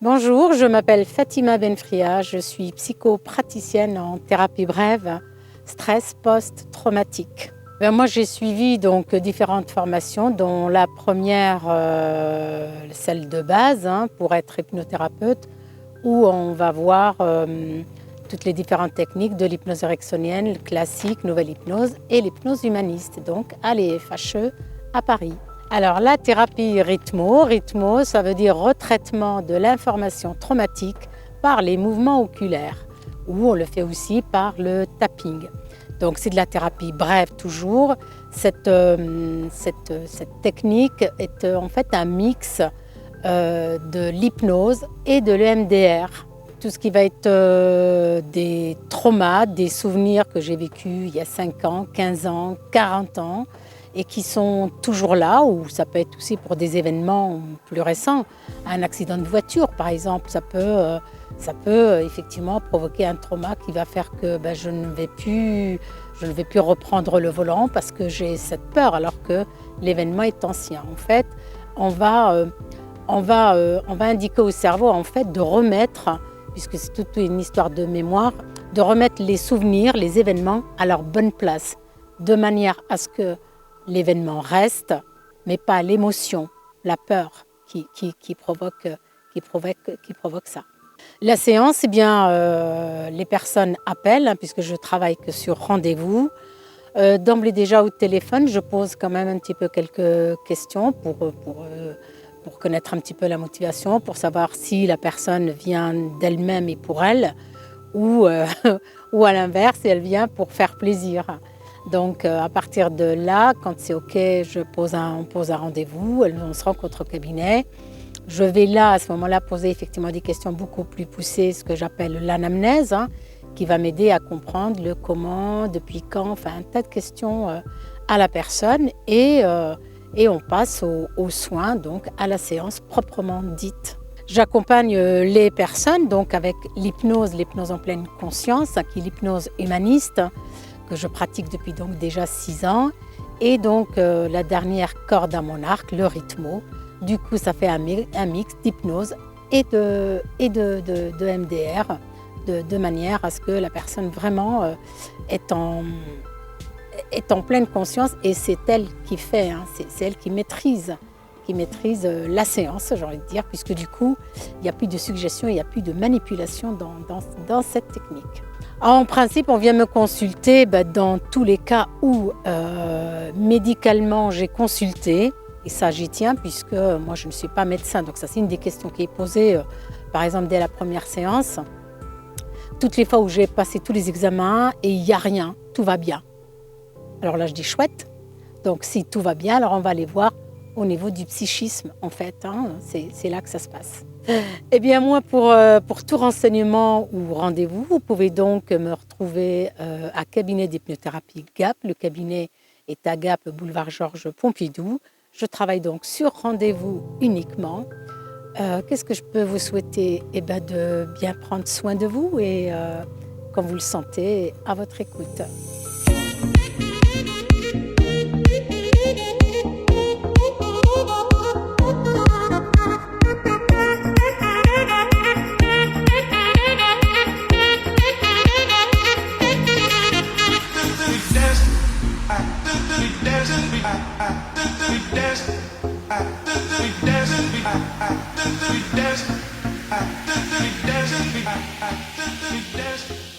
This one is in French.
Bonjour, je m'appelle Fatima Benfria, je suis psychopraticienne en thérapie brève, stress post-traumatique. Moi, j'ai suivi donc différentes formations, dont la première, celle de base, pour être hypnothérapeute, où on va voir toutes les différentes techniques de l'hypnose ericksonienne, classique, nouvelle hypnose et l'hypnose humaniste, donc à l'EFHE à Paris. Alors la thérapie rythmo, ça veut dire retraitement de l'information traumatique par les mouvements oculaires, ou on le fait aussi par le tapping. Donc c'est de la thérapie brève toujours. Cette technique est en fait un mix de l'hypnose et de l'EMDR. Tout ce qui va être des traumas, des souvenirs que j'ai vécus il y a 5 ans, 15 ans, 40 ans, et qui sont toujours là, ou ça peut être aussi pour des événements plus récents. Un accident de voiture, par exemple, ça peut effectivement provoquer un trauma qui va faire que je ne vais plus reprendre le volant parce que j'ai cette peur, alors que l'événement est ancien. En fait, on va indiquer au cerveau en fait de remettre, puisque c'est toute une histoire de mémoire, de remettre les souvenirs, les événements à leur bonne place, de manière à ce que l'événement reste, mais pas l'émotion, la peur qui provoque ça. La séance, les personnes appellent, puisque je travaille que sur rendez-vous. D'emblée déjà au téléphone, je pose quand même un petit peu quelques questions pour connaître un petit peu la motivation, pour savoir si la personne vient d'elle-même et pour elle, ou à l'inverse, si elle vient pour faire plaisir. Donc à partir de là, quand c'est OK, on pose un rendez-vous, on se rencontre au cabinet. Je vais là, à ce moment-là, poser effectivement des questions beaucoup plus poussées, ce que j'appelle l'anamnèse, qui va m'aider à comprendre le comment, depuis quand, enfin un tas de questions à la personne. Et on passe aux soins, donc à la séance proprement dite. J'accompagne les personnes donc avec l'hypnose en pleine conscience, qui est l'hypnose humaniste, que je pratique depuis donc déjà 6 ans, et donc la dernière corde à mon arc, le rythmo. Du coup, ça fait un mix d'hypnose et de MDR, de manière à ce que la personne vraiment est en pleine conscience, et c'est elle qui fait, c'est elle qui maîtrise la séance, j'ai envie de dire, puisque du coup, il n'y a plus de suggestion, il n'y a plus de manipulation dans cette technique. En principe, on vient me consulter dans tous les cas où médicalement j'ai consulté, et ça j'y tiens puisque moi je ne suis pas médecin, donc ça c'est une des questions qui est posée, par exemple dès la première séance. Toutes les fois où j'ai passé tous les examens et il n'y a rien, tout va bien. Alors là je dis chouette, donc si tout va bien, alors on va aller voir au niveau du psychisme en fait, c'est là que ça se passe. Eh bien moi, pour tout renseignement ou rendez-vous, vous pouvez donc me retrouver à cabinet d'hypnothérapie GAP. Le cabinet est à Gap, boulevard Georges Pompidou. Je travaille donc sur rendez-vous uniquement. Qu'est-ce que je peux vous souhaiter? De bien prendre soin de vous et quand vous le sentez, à votre écoute. We dance.